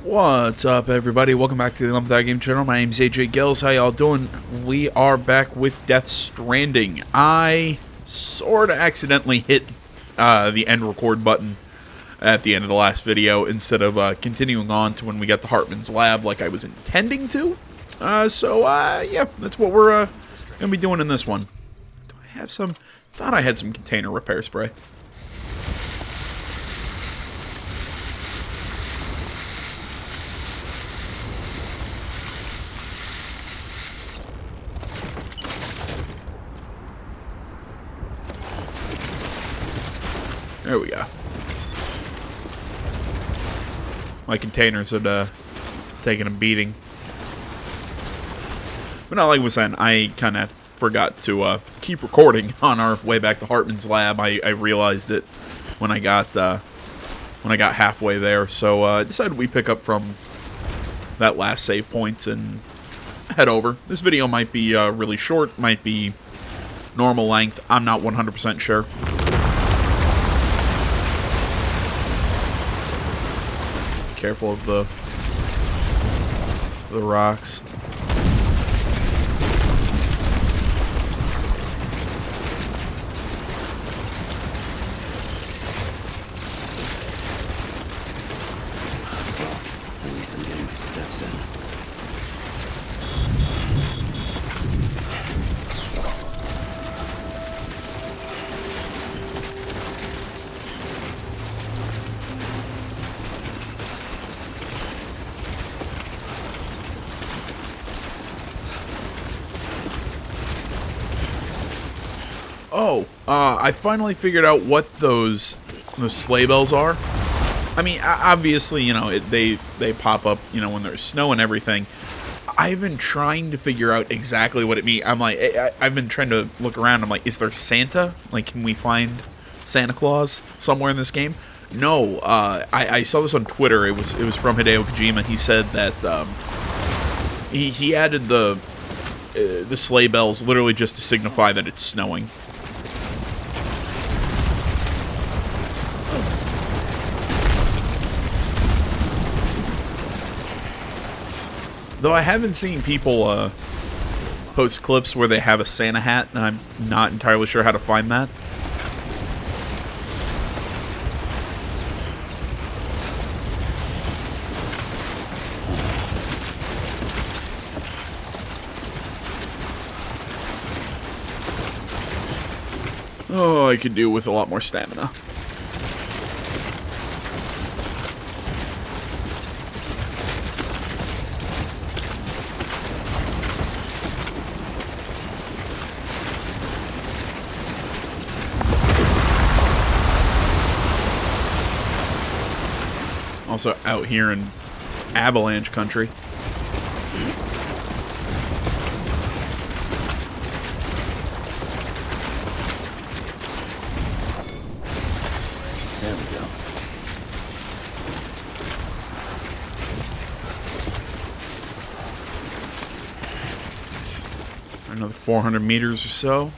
What's up, everybody? Welcome back to the Love That Game channel. My name's AJ Gills. How y'all doing? We are back with Death Stranding. I sort of accidentally hit the end record button at the end of the last video instead of continuing on to when we got to Hartman's lab like I was intending to. Yeah, that's what we're going to be doing in this one. Do I have some? Thought I had some container repair spray. There we go. My containers had taken a beating. But not like I was saying, I kind of forgot to keep recording on our way back to Hartman's lab. I realized it when I got halfway there. So I decided we pick up from that last save point and head over. This video might be really short, might be normal length. I'm not 100% sure. Careful of the rocks. At least I'm getting my steps in. Oh, I finally figured out what those sleigh bells are. I mean, obviously, you know, they pop up, you know, when there's snow and everything. I've been trying to figure out exactly what it means. I'm like, I've been trying to look around. I'm like, is there Santa? Like, can we find Santa Claus somewhere in this game? No. I saw this on Twitter. It was from Hideo Kojima. He said that he added the sleigh bells literally just to signify that it's snowing. Though I haven't seen people post clips where they have a Santa hat, and I'm not entirely sure how to find that. Oh, I could do with a lot more stamina. Also out here in avalanche country. There we go. Another 400 meters or so.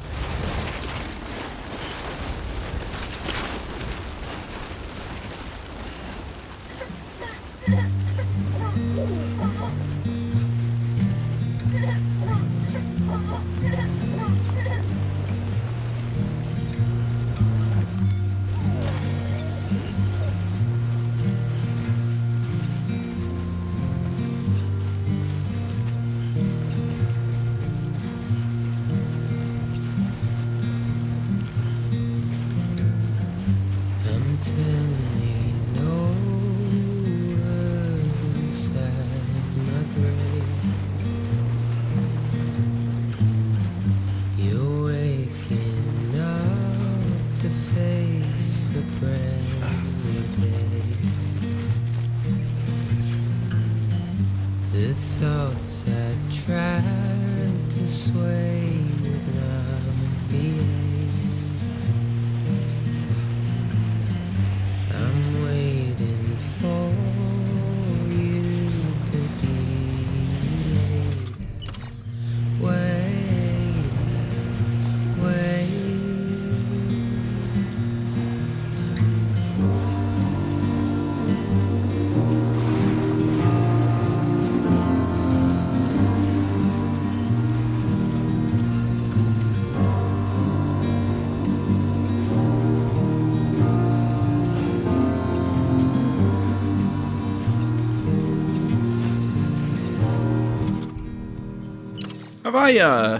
The thoughts I tried to sway would not behave. I'm waiting for you to be late. Wait, wait. Have I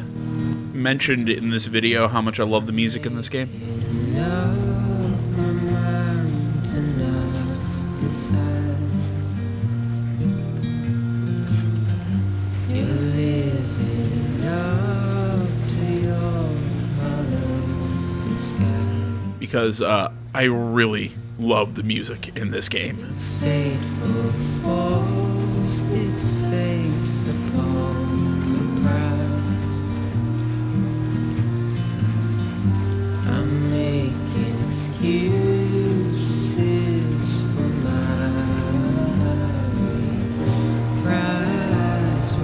mentioned in this video how much I love the music in this game? Up my mind to not decide. You're living up to your hollow disguise. Because I really love the music in this game. Fateful forced its face upon the prize. I'm making excuses for my reprise.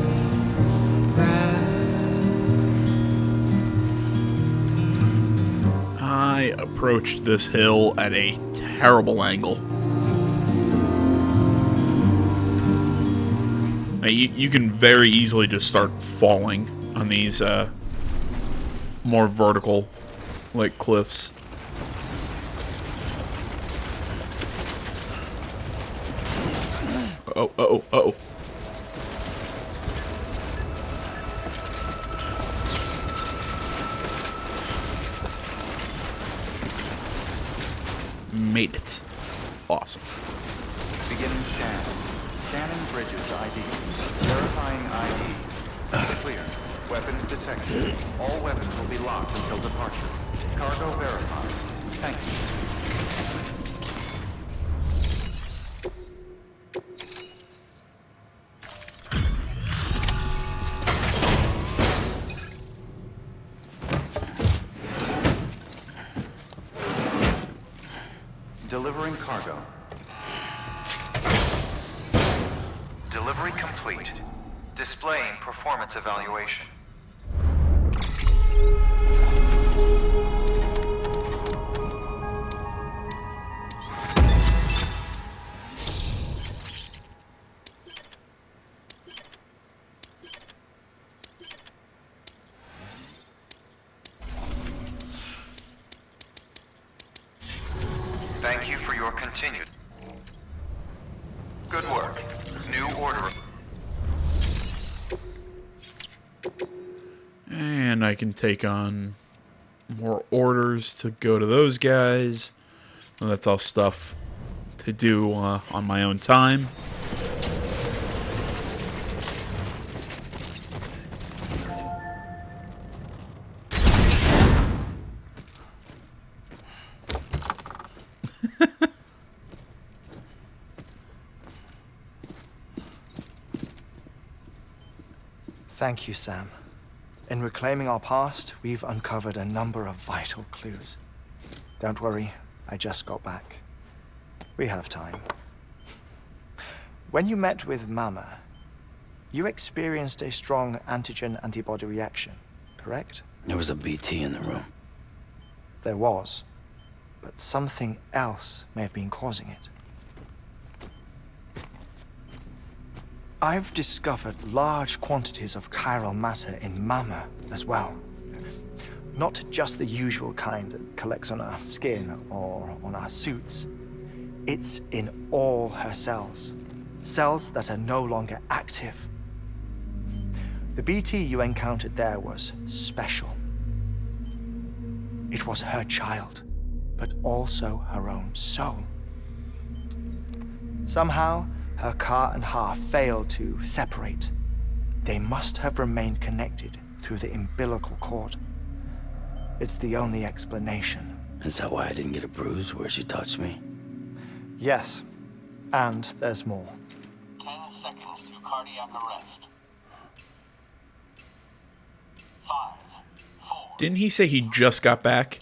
I approached this hill at a terrible angle. Now, you can very easily just start falling on these more vertical, like, cliffs. Uh-oh. Made it. Awesome. Beginning scan. Scanning bridges ID. Verifying ID. Clear. Weapons detected. All weapons will be locked until departure. Cargo verified. Thank you. Delivering cargo. Delivery complete. Displaying performance evaluation. Thank you for your continued good work. New order. And I can take on more orders to go to those guys. Well, that's all stuff to do on my own time. Thank you, Sam. In reclaiming our past, we've uncovered a number of vital clues. Don't worry, I just got back. We have time. When you met with Mama, you experienced a strong antigen-antibody reaction, correct? There was a BT in the room. There was, but something else may have been causing it. I've discovered large quantities of chiral matter in Mama as well. Not just the usual kind that collects on our skin or on our suits. It's in all her cells. Cells that are no longer active. The BT you encountered there was special. It was her child, but also her own soul. Somehow, her car and half failed to separate. They must have remained connected through the umbilical cord. It's the only explanation. Is that why I didn't get a bruise where she touched me? Yes, and there's more. 10 seconds to cardiac arrest. 5, 4, Didn't he say he just got back?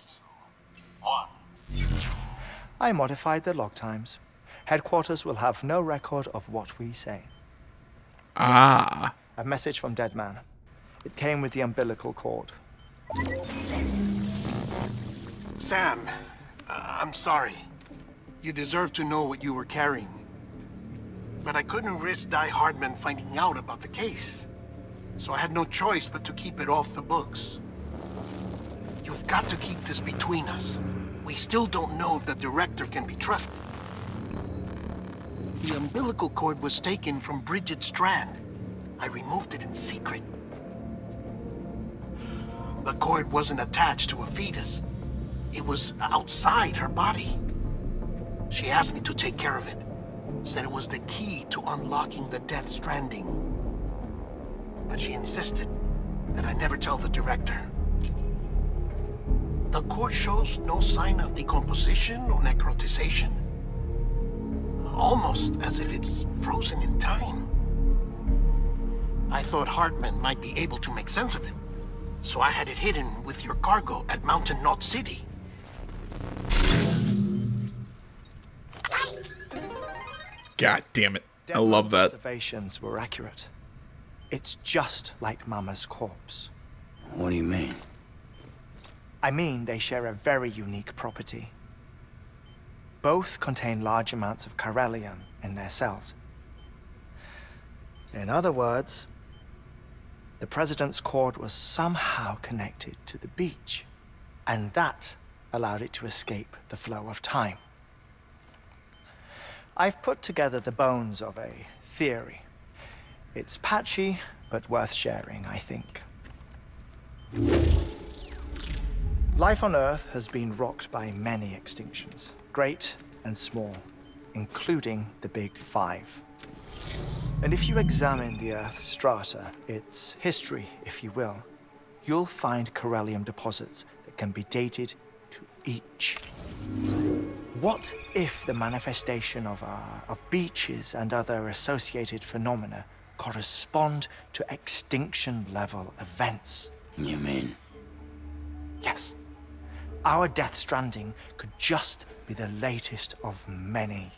1. I modified the log times. Headquarters will have no record of what we say. Ah. A message from Dead Man. It came with the umbilical cord. Sam, I'm sorry. You deserve to know what you were carrying. But I couldn't risk Die Hardman finding out about the case. So I had no choice but to keep it off the books. You've got to keep this between us. We still don't know if the director can be trusted. The umbilical cord was taken from Bridget Strand. I removed it in secret. The cord wasn't attached to a fetus. It was outside her body. She asked me to take care of it. Said it was the key to unlocking the Death Stranding. But she insisted that I never tell the director. The cord shows no sign of decomposition or necrotization. Almost as if it's frozen in time. I thought Hartman might be able to make sense of it. So I had it hidden with your cargo at Mountain Knot City. God damn it. I love that. Observations were accurate. It's just like Mama's corpse. What do you mean? I mean, they share a very unique property. Both contain large amounts of chiralium in their cells. In other words, the president's cord was somehow connected to the beach, and that allowed it to escape the flow of time. I've put together the bones of a theory. It's patchy, but worth sharing, I think. Life on Earth has been rocked by many extinctions, great and small, including the Big Five. And if you examine the Earth's strata, its history, if you will, you'll find chiralium deposits that can be dated to each. What if the manifestation of beaches and other associated phenomena correspond to extinction-level events? You mean? Yes. Our Death Stranding could just be the latest of many.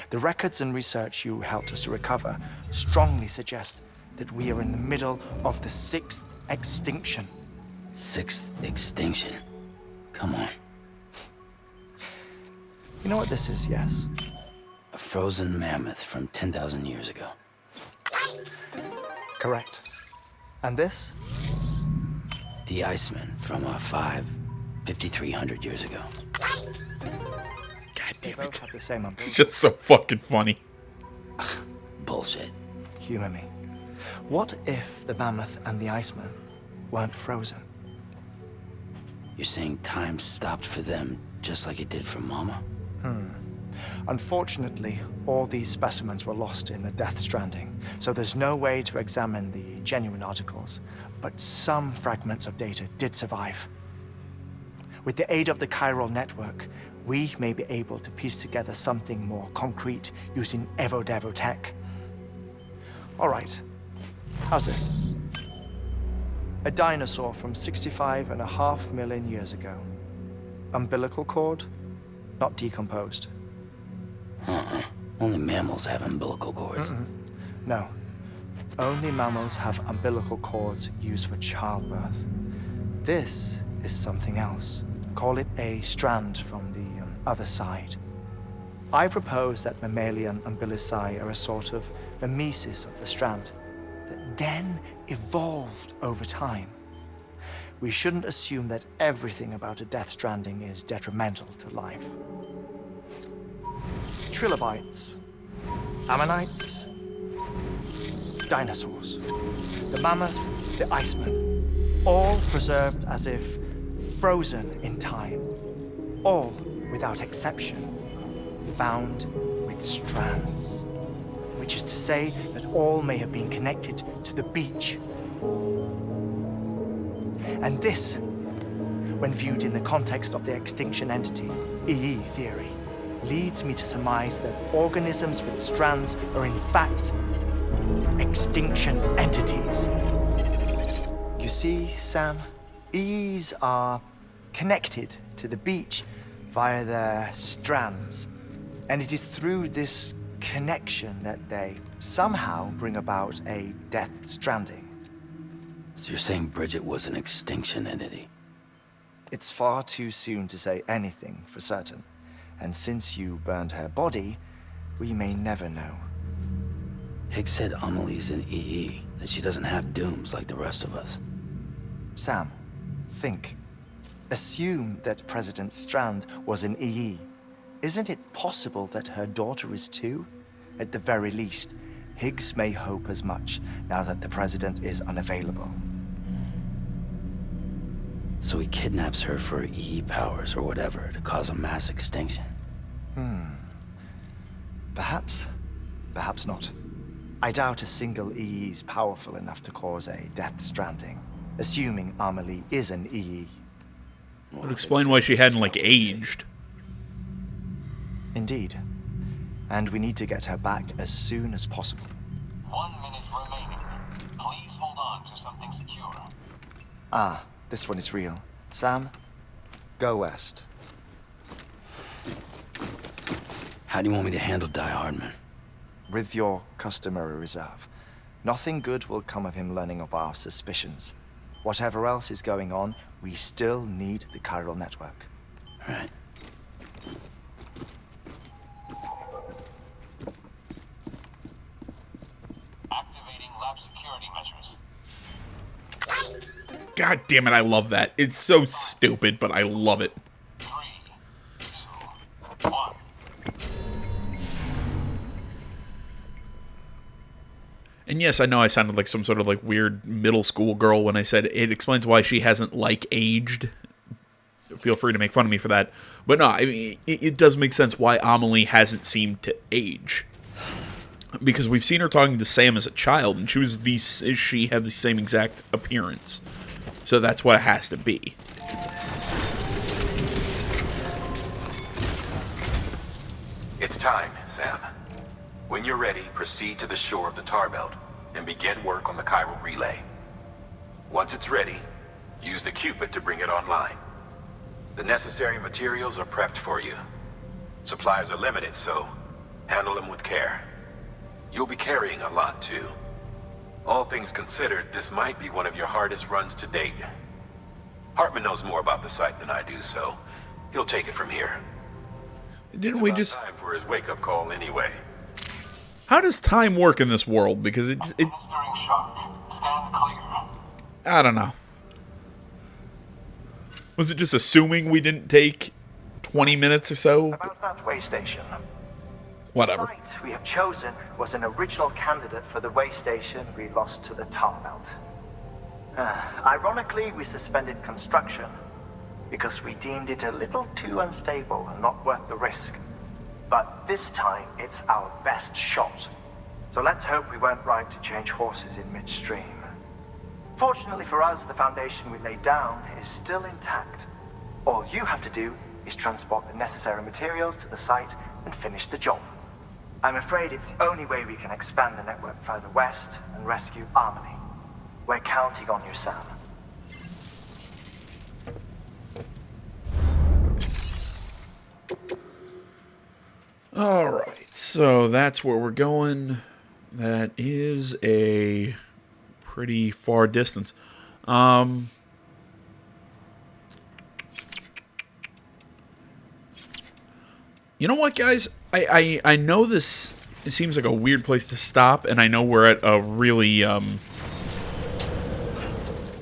The records and research you helped us to recover strongly suggest that we are in the middle of the 6th extinction. 6th extinction? Come on. You know what this is, yes? A frozen mammoth from 10,000 years ago. Correct. And this? The Iceman from 5,300 years ago. God They damn both it. have the same umbilical. It's just so fucking funny. Bullshit. Humor me. What if the mammoth and the Iceman weren't frozen? You're saying time stopped for them just like it did for Mama? Unfortunately, all these specimens were lost in the Death Stranding, so there's no way to examine the genuine articles, but some fragments of data did survive. With the aid of the chiral network, we may be able to piece together something more concrete using Evo-Devo tech. All right, how's this? A dinosaur from 65.5 million years ago. Umbilical cord, not decomposed. Only mammals have umbilical cords. No. Only mammals have umbilical cords used for childbirth. This is something else. Call it a strand from the other side. I propose that mammalian umbilici are a sort of mimesis of the strand that then evolved over time. We shouldn't assume that everything about a Death Stranding is detrimental to life. Trilobites, ammonites, dinosaurs, the mammoth, the Iceman, all preserved as if frozen in time, all without exception found with strands, which is to say that all may have been connected to the beach. And this, when viewed in the context of the extinction entity, EE theory, leads me to surmise that organisms with strands are in fact extinction entities. You see, Sam, EEs are connected to the beach via their strands, and it is through this connection that they somehow bring about a Death Stranding. So you're saying Bridget was an extinction entity? It's far too soon to say anything for certain. And since you burned her body, we may never know. Higgs said Amelie's an EE, that she doesn't have dooms like the rest of us. Sam, think. Assume that President Strand was an EE. Isn't it possible that her daughter is too? At the very least, Higgs may hope as much now that the President is unavailable. So he kidnaps her for EE powers or whatever to cause a mass extinction. Perhaps. Perhaps not. I doubt a single EE is powerful enough to cause a death stranding, assuming Amelie is an EE. Would explain why she hadn't, like, aged. Indeed. And we need to get her back as soon as possible. 1 minute remaining. Please hold on to something secure. Ah, this one is real. Sam, go west. How do you want me to handle Die Hardman? With your customary reserve. Nothing good will come of him learning of our suspicions. Whatever else is going on, we still need the chiral network. Right. Activating lab security measures. God damn it, I love that. It's so stupid, but I love it. 3, 2, 1. And yes, I know I sounded like some sort of like weird middle school girl when I said it explains why she hasn't like aged. Feel free to make fun of me for that. But no, I mean, it does make sense why Amelie hasn't seemed to age. Because we've seen her talking to Sam as a child, and she had the same exact appearance. So that's what it has to be. It's time, Sam. When you're ready, proceed to the shore of the tar belt and begin work on the chiral relay. Once it's ready, use the Cupid to bring it online. The necessary materials are prepped for you. Supplies are limited, so handle them with care. You'll be carrying a lot, too. All things considered, this might be one of your hardest runs to date. Hartman knows more about the site than I do, so he'll take it from here. Didn't we About just... time for his wake-up call anyway. How does time work in this world? Because it Administering shock. Stand clear. I don't know. Was it just assuming we didn't take 20 minutes or so? About that way station. Whatever. The site we have chosen was an original candidate for the way station we lost to the tar belt. Ironically, we suspended construction because we deemed it a little too unstable and not worth the risk. But this time, it's our best shot. So let's hope we weren't right to change horses in midstream. Fortunately for us, the foundation we laid down is still intact. All you have to do is transport the necessary materials to the site and finish the job. I'm afraid it's the only way we can expand the network further west and rescue Amelie. We're counting on you, Sam. Alright, so that's where we're going. That is a pretty far distance. You know what, guys? I know this... It seems like a weird place to stop, and I know we're at a really... how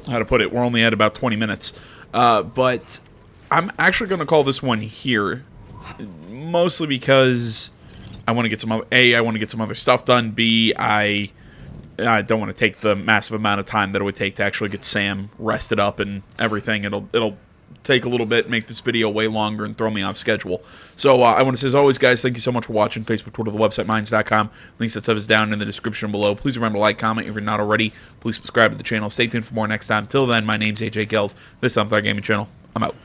to put it? We're only at about 20 minutes. But I'm actually going to call this one here. Mostly because I want to get some other... A, I want to get some other stuff done. B, I don't want to take the massive amount of time that it would take to actually get Sam rested up and everything. It'll take a little bit, make this video way longer, and throw me off schedule. So I want to say, as always, guys, thank you so much for watching. Facebook, Twitter, the website, minds.com. Links that stuff is down in the description below. Please remember to like, comment if you're not already. Please subscribe to the channel. Stay tuned for more next time. Till then, my name's AJ Gels. This is Gaming Channel. I'm out.